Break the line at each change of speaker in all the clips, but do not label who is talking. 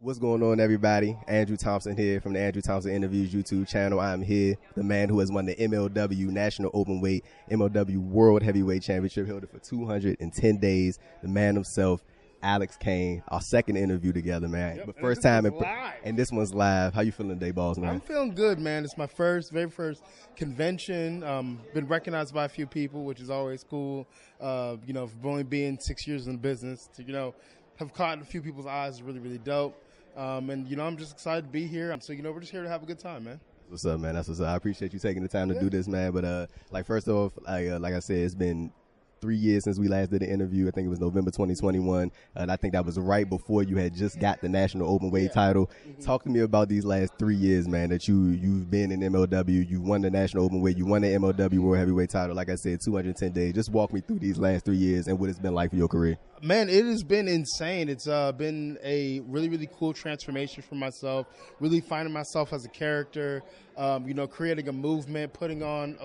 What's going on, everybody? Andrew Thompson here from the Andrew Thompson Interviews YouTube channel. I'm here, the man who has won the MLW National Openweight, MLW World Heavyweight Championship, held it for 210 days, the man himself, Alex Kane. Our second interview together, man.
Yep,
but first time,
and
this one's live. How you feeling today, boss, man?
I'm feeling good, man. It's my very first convention. Been recognized by a few people, which is always cool. For only being 6 years in the business, to have caught a few people's eyes is really, really dope. I'm just excited to be here. So, we're just here to have a good time, man.
What's up, man? That's what's up. I appreciate you taking the time to do this, man. But, first off, like I said, it's been 3 years since we last did an interview. I think it was November 2021. And I think that was right before you had just got the National Openweight title. Mm-hmm. Talk to me about these last 3 years, man, that you've been in MLW. You won the National Openweight. You won the MLW World Heavyweight title. Like I said, 210 days. Just walk me through these last 3 years and what it's been like for your career.
Man, it has been insane. It's been a really, really cool transformation for myself, really finding myself as a character, creating a movement, putting on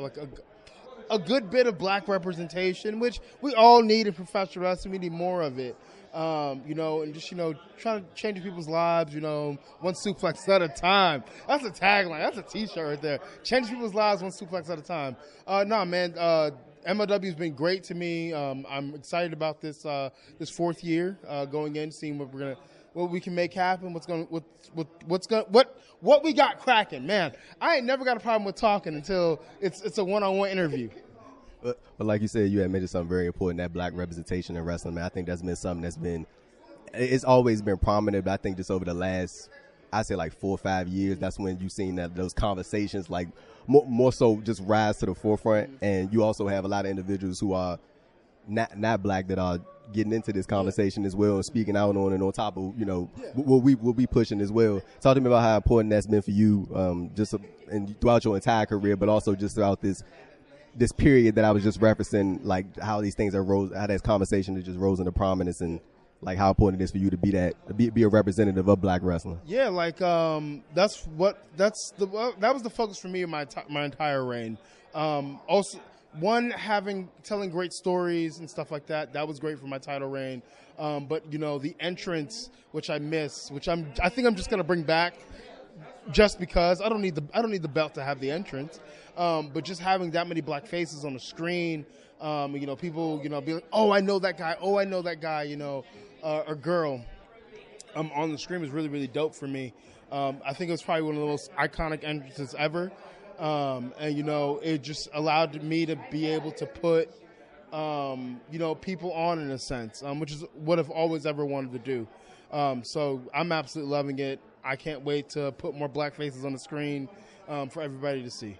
a good bit of black representation, which we all need in professional wrestling. We need more of it. And just, trying to change people's lives, one suplex at a time. That's a tagline. That's a t-shirt right there. Change people's lives one suplex at a time. MLW has been great to me. I'm excited about this fourth year going in, seeing what we can make happen. What we got cracking, man. I ain't never got a problem with talking until it's a one-on-one interview.
But like you said, you had mentioned something very important, that black representation in wrestling, man. I think that's been something it's always been prominent, but I think just over the last, I say 4 or 5 years, that's when you've seen that those conversations more so just rise to the forefront. And you also have a lot of individuals who are not black that are getting into this conversation as well and speaking out on and on top of what we pushing as well. Talk to me about how important that's been for you, and throughout your entire career, but also just throughout this period that I was just referencing, how these things how that conversation has just rose into prominence, and how important it is for you to be a representative of black wrestling.
Yeah, that was the focus for me in my entire reign. Also, telling great stories and stuff like that. That was great for my title reign. But the entrance, which I miss, which I think I'm just gonna bring back, just because I don't need the belt to have the entrance. But just having that many black faces on the screen, people, be like, oh, I know that guy. Oh, I know that guy. Or girl, on the screen was really, really dope for me. I think it was probably one of the most iconic entrances ever. It just allowed me to be able to put, people on in a sense, which is what I've always ever wanted to do. So I'm absolutely loving it. I can't wait to put more black faces on the screen for everybody to see.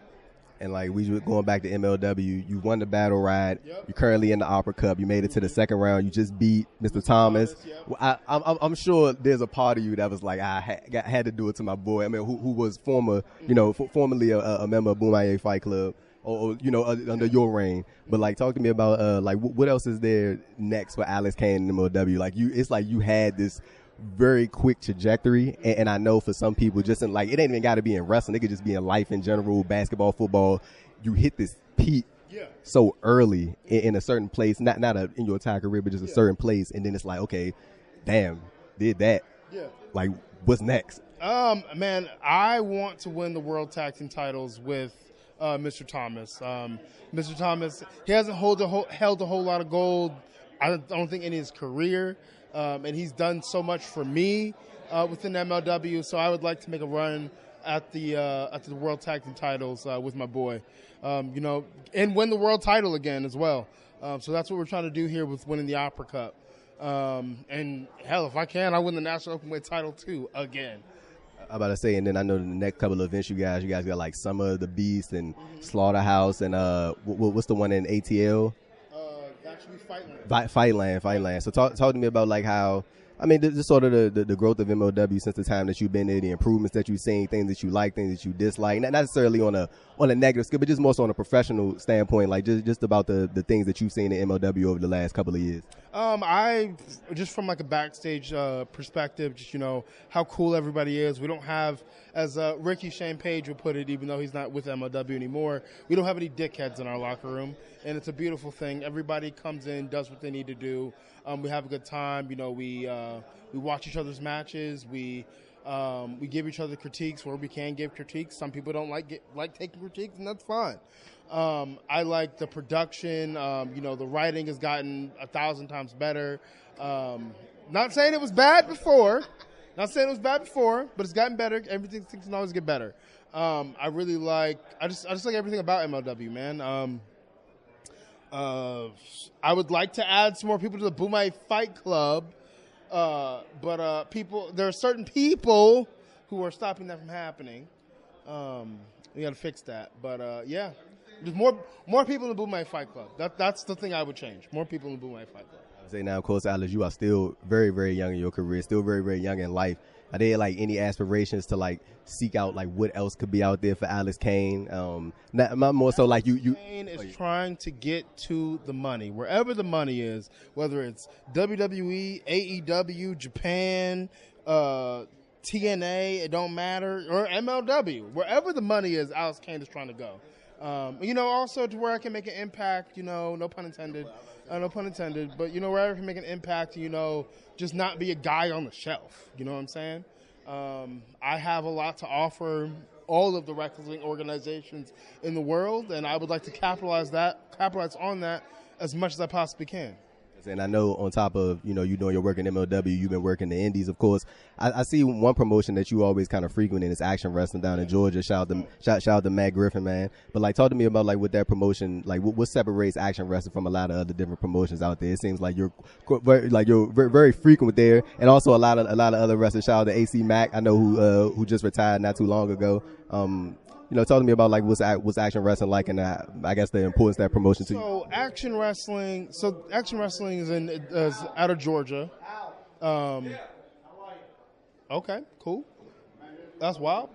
And we were going back to MLW, you won the battle ride. Yep. You're currently in the Opera Cup. You made it to the second round. You just beat Mr. Thomas. Yep. I'm sure there's a part of you that was like, I had to do it to my boy. I mean, who was formerly a member of Boomaye Fight Club, or under your reign. But talk to me about what else is there next for Alex Kane in MLW? It's like you had this very quick trajectory, and I know for some people, just in it ain't even got to be in wrestling. It could just be in life in general, basketball, football. You hit this peak so early in a certain place, not in your entire career, but just a certain place, and then it's okay, damn, did that. Yeah. What's next?
Man, I want to win the World Tag Team titles with Mr. Thomas. Mr. Thomas, he hasn't held a whole lot of gold. I don't think in his career. And he's done so much for me within MLW, so I would like to make a run at the World Tag Team titles with my boy, and win the world title again as well. So that's what we're trying to do here with winning the Opera Cup. And hell, if I can, I'll win the National Openweight title too again.
I'm about to say, and then I know the next couple of events you guys got Summer of the Beast and Slaughterhouse, and what's the one in ATL? Fightland. So talk to me about how, just sort of the growth of MLW since the time that you've been there, the improvements that you've seen, things that you like, things that you dislike, not necessarily on a negative scale, but just more so on a professional standpoint, just about the things that you've seen in MLW over the last couple of years.
I just from like a backstage perspective, just how cool everybody is. We don't have, as Ricky Shane Page would put it, even though he's not with MLW anymore, we don't have any dickheads in our locker room, and it's a beautiful thing. Everybody comes in, does what they need to do. We have a good time. We watch each other's matches. We give each other critiques where we can give critiques. Some people don't like taking critiques, and that's fine. I like the production. The writing has gotten 1,000 times better. Not saying it was bad before. But it's gotten better. Everything can always get better. I just like everything about MLW, man. I would like to add some more people to the Boomay Fight Club. But there are certain people who are stopping that from happening. We got to fix that. But yeah, there's more people in the Boomay Fight Club. That's the thing I would change. More people in the Boomay Fight Club.
I would say now, of course, Alex, you are still very, very young in your career, still very, very young in life. Are there like any aspirations to like seek out like what else could be out there for Alex Kane? Not more so like you.
Kane is trying to get to the money, wherever the money is, whether it's WWE, AEW, Japan, TNA, it don't matter, or MLW, wherever the money is, Alex Kane is trying to go. Also to where I can make an impact. No pun intended. No pun intended, but where I can make an impact, just not be a guy on the shelf. You know what I'm saying? I have a lot to offer all of the wrestling organizations in the world, and I would like to capitalize on that as much as I possibly can.
And I know on top of, you doing your work in MLW, you've been working the indies, of course. I see one promotion that you always kind of frequent in is Action Wrestling down in Georgia. Shout out to Matt Griffin, man. But like, talk to me about like with that promotion, like what separates Action Wrestling from a lot of other different promotions out there. It seems like you're very, very frequent there, and also a lot of other wrestlers. Shout out to AC Mack, I know who just retired not too long ago. Talk to me about like what's Action Wrestling like, and I guess the importance of that promotion to you.
So Action Wrestling is out of Georgia. Okay, cool. That's wild.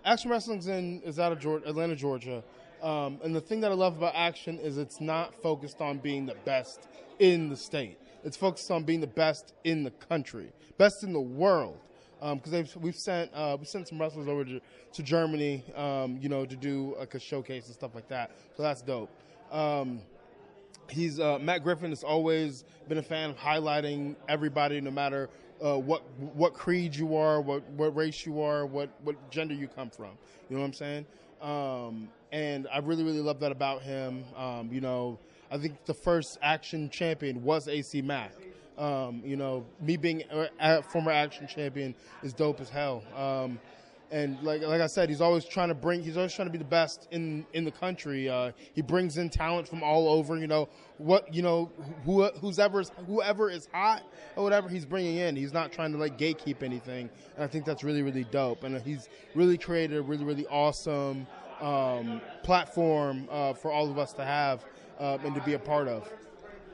Action Wrestling is out of Atlanta, Georgia. And the thing that I love about Action is it's not focused on being the best in the state. It's focused on being the best in the country, best in the world. Because we've sent some wrestlers over to Germany, to do like a showcase and stuff like that. So that's dope. Matt Griffin has always been a fan of highlighting everybody, no matter what creed you are, what race you are, what gender you come from. You know what I'm saying? And I really, really love that about him. I think the first Action champion was AC Mack. Me being a former Action champion is dope as hell. And like I said, he's always trying to be the best in the country. He brings in talent from all over. Whoever is hot or whatever he's bringing in. He's not trying to like gatekeep anything. And I think that's really, really dope. And he's really created a really, really awesome platform for all of us to have and to be a part of.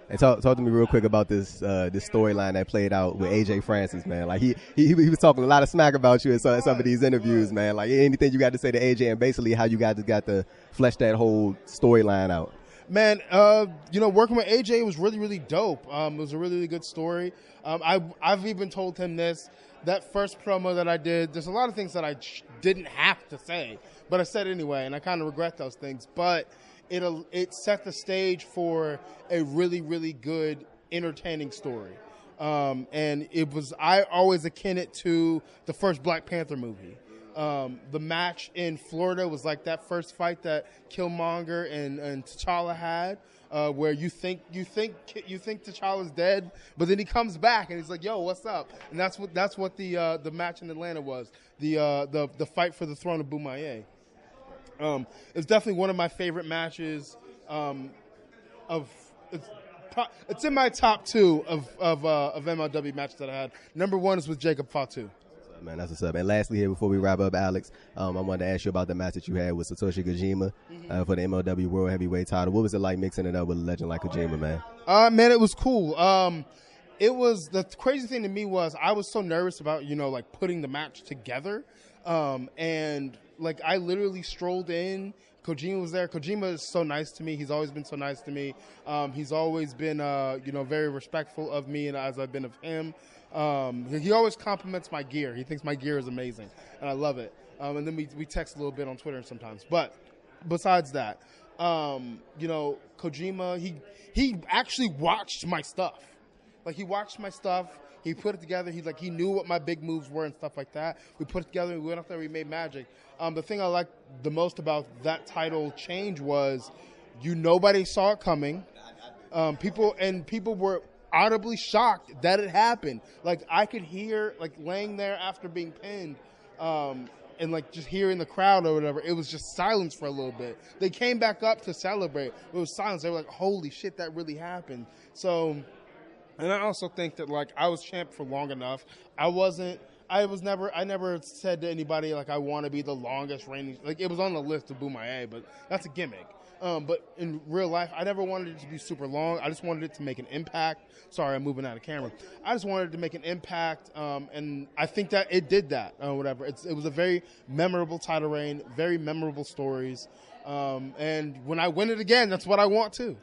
And talk to me real quick about this storyline that played out with A.J. Francis, man. Like he was talking a lot of smack about you in some of these interviews, man. Like anything you got to say to A.J. and basically how you got to flesh that whole storyline out.
Man, working with A.J. was really, really dope. It was a really, really good story. I've even told him that first promo that I did, there's a lot of things that I didn't have to say, but I said anyway, and I kind of regret those things. But it set the stage for a really, really good, entertaining story. And I always akin it to the first Black Panther movie. The match in Florida was like that first fight that Killmonger and T'Challa had, where you think T'Challa's dead, but then he comes back and he's like, "Yo, what's up?" And that's what the match in Atlanta was. The fight for the throne of Boomay. It's definitely one of my favorite matches. It's in my top 2 of MLW matches that I had. Number 1 is with Jacob Fatu.
Man, that's what's up. And lastly here, before we wrap up, Alex, I wanted to ask you about the match that you had with Satoshi Kojima for the MLW World Heavyweight Title. What was it like mixing it up with a legend like Kojima, man?
Man, it was cool. It was, the crazy thing to me was I was so nervous about, putting the match together. And like I literally strolled in. Kojima was there. Kojima is so nice to me. He's always been so nice to me. He's always been, very respectful of me and as I've been of him. He always compliments my gear. He thinks my gear is amazing, and I love it. And then we text a little bit on Twitter sometimes. But besides that, Kojima, he actually watched my stuff. Like, he watched my stuff. He put it together. He knew what my big moves were and stuff like that. We put it together. We went up there. We made magic. The thing I liked the most about that title change was, nobody saw it coming. People were audibly shocked that it happened. Like, I could hear, like, laying there after being pinned, and like just hearing the crowd or whatever, it was just silence for a little bit. They came back up to celebrate. It was silence. They were like, "Holy shit, that really happened." So. And I also think that, like, I was champ for long enough. I never said to anybody, like, I want to be the longest reigning. Like, it was on the list to Boom IA, but that's a gimmick. But in real life, I never wanted it to be super long. I just wanted it to make an impact. Sorry, I'm moving out of camera. I just wanted it to make an impact, and I think that it did that, whatever. It was a very memorable title reign, very memorable stories. And when I win it again, that's what I want, too.